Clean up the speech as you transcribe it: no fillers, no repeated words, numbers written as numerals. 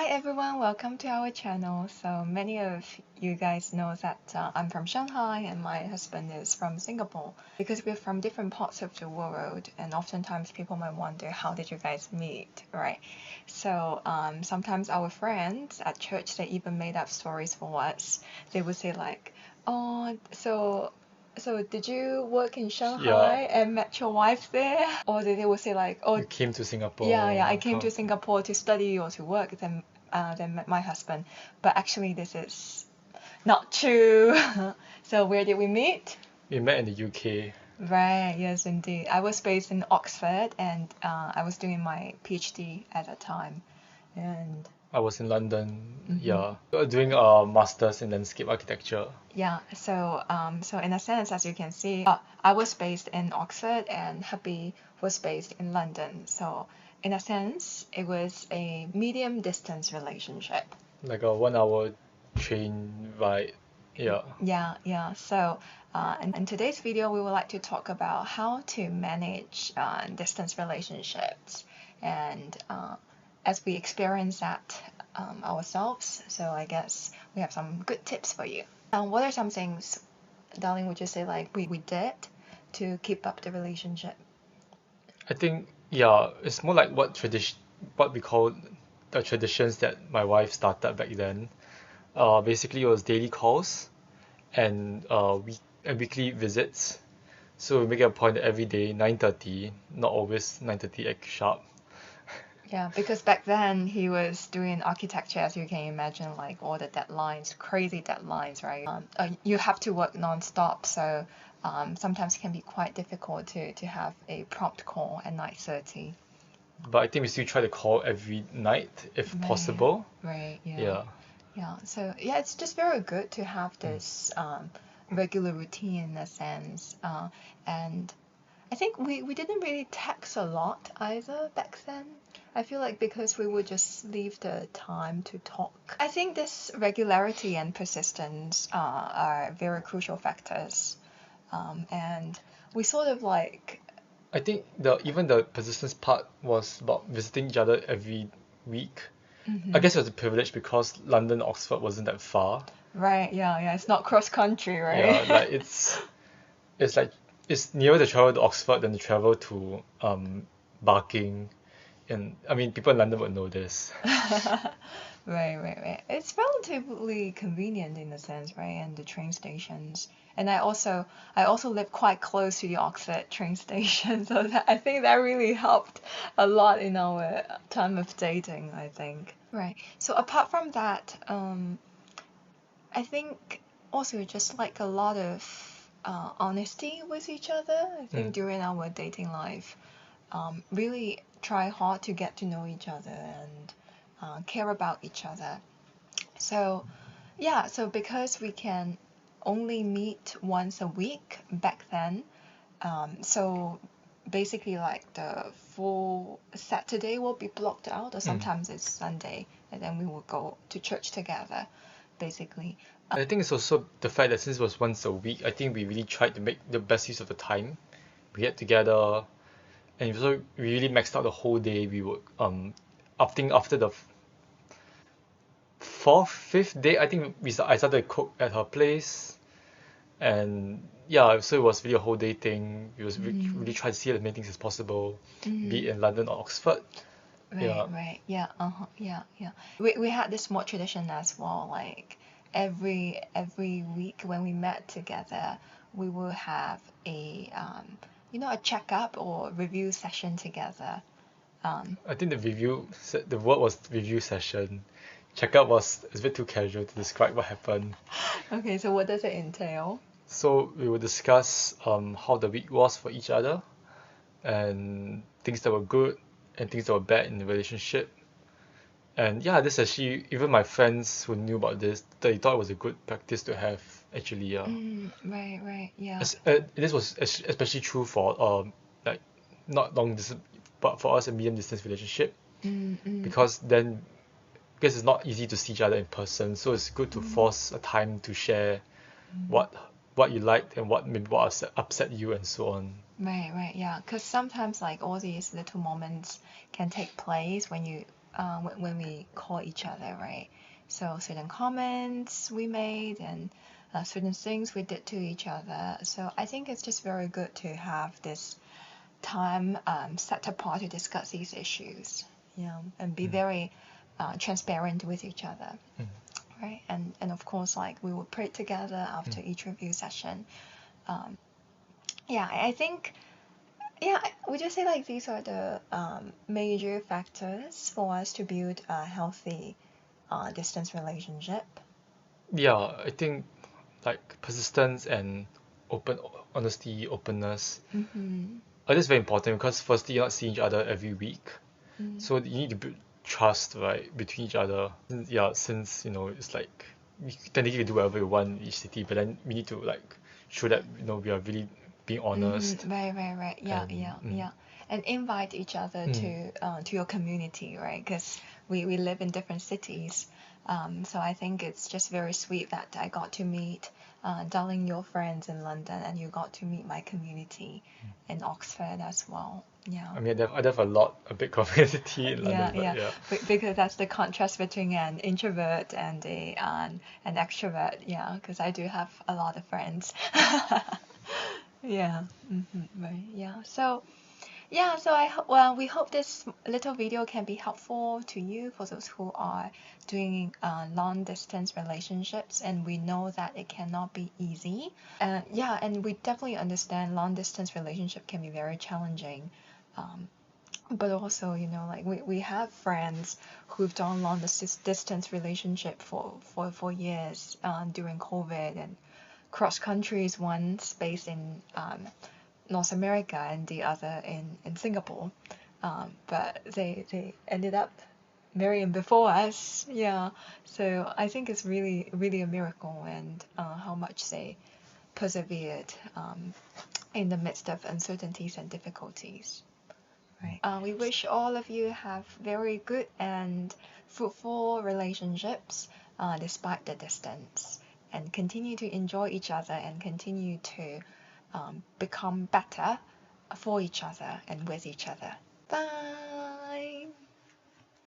everyone, welcome to our channel. So many of you guys know that I'm from Shanghai and my husband is from Singapore. Because we're from different parts of the world, and oftentimes people might wonder, how did you guys meet, right? So sometimes our friends at church, they even made up stories for us. They would say like, oh, so did you work in Shanghai and met your wife there? Or they would say like, oh, You came to Singapore. yeah, I came to Singapore to study or to work, then met my husband. But actually, this is not true. So where did we meet? We met in the UK. Right, yes, indeed. I was based in Oxford, and I was doing my PhD at that time. And I was in London, doing a master's in landscape architecture. yeah, so in a sense, as you can see, I was based in Oxford and Hubby was based in London. So in a sense, it was a medium distance relationship. Like a 1 hour train ride. Yeah. Yeah. So in today's video, we would like to talk about how to manage distance relationships, and as we experience that ourselves, so I guess we have some good tips for you. What are some things, darling, would you say like we did to keep up the relationship? I think, it's more like what we call the traditions that my wife started back then. Basically, it was daily calls and weekly visits. So we make it a point that every day, 9:30, not always 9:30 at sharp. Yeah, because back then he was doing architecture, as you can imagine, like all the deadlines, crazy deadlines, right? You have to work non-stop, so sometimes it can be quite difficult to have a prompt call at 9:30. But I think we still try to call every night if possible. Right, Yeah. Yeah, so yeah, it's just very good to have this regular routine in a sense. And I think we didn't really text a lot either back then. I feel like because we would just leave the time to talk. I think this regularity and persistence are very crucial factors. And we sort of like, I think even the persistence part was about visiting each other every week. I guess it was a privilege because London, Oxford wasn't that far. right, yeah, it's not cross country, right? Yeah, like it's like it's nearer to travel to Oxford than to travel to Barking. And I mean, people in London would know this. Right. It's relatively convenient in a sense, right? And the train stations. And I also live quite close to the Oxford train station, so I think that really helped a lot in our time of dating, I think. Right. So apart from that, I think also just like a lot of honesty with each other. I think during our dating life, really try hard to get to know each other and care about each other. So so because we can only meet once a week back then, so basically like the full Saturday will be blocked out, or sometimes it's Sunday, and then we will go to church together, basically. I think it's also the fact that since it was once a week, I think we really tried to make the best use of the time. We get together, and so we really maxed out the whole day. We would after the fifth day, I think I started to cook at her place, and so it was really a whole day thing. We was really try to see as many things as possible, be it in London or Oxford. Right. Yeah. Yeah. We had this small tradition as well. Like every week when we met together, we will have a a checkup or review session together. I think the word was review session. Checkup was a bit too casual to describe what happened. Okay, so what does it entail? So we will discuss how the week was for each other, and things that were good and things that were bad in the relationship. And this actually, even my friends who knew about this, they thought it was a good practice to have, actually. Right, yeah. This was especially true for like not long distance, but for us a medium distance relationship, because it's not easy to see each other in person, so it's good to force a time to share what you liked and what upset you and so on. Right, yeah. Because sometimes like all these little moments can take place when you when we call each other, right? So certain comments we made and certain things we did to each other. So I think it's just very good to have this time set apart to discuss these issues, and be very transparent with each other, right? And of course, like we would pray together after each review session. Yeah, I think, yeah, would you say like these are the major factors for us to build a healthy distance relationship? Yeah, I think like persistence and open honesty, openness Mm-hmm. are just very important because firstly you're not seeing each other every week. So you need to build trust, right, between each other. Yeah, since it's like we technically do whatever we want in each city, but then we need to like show that we are really being honest Right. Yeah, and and invite each other mm, to your community, right? Because we live in different cities. So I think it's just very sweet that I got to meet darling your friends in London, and you got to meet my community in Oxford as well. Yeah. I mean I have a big community in London, but Yeah, yeah. because that's the contrast between an introvert and an extrovert. Yeah, because I do have a lot of friends. Yeah, right. Yeah. So well, we hope this little video can be helpful to you for those who are doing long distance relationships, and we know that it cannot be easy. And yeah, and we definitely understand long distance relationship can be very challenging. Um, but also, like we have friends who've done long distance relationship for years during COVID, and cross countries, one's based in North America and the other in Singapore. But they ended up marrying before us. Yeah. So I think it's really, really a miracle, and how much they persevered in the midst of uncertainties and difficulties. Right. We wish all of you have very good and fruitful relationships despite the distance, and continue to enjoy each other and continue to become better for each other and with each other. Bye.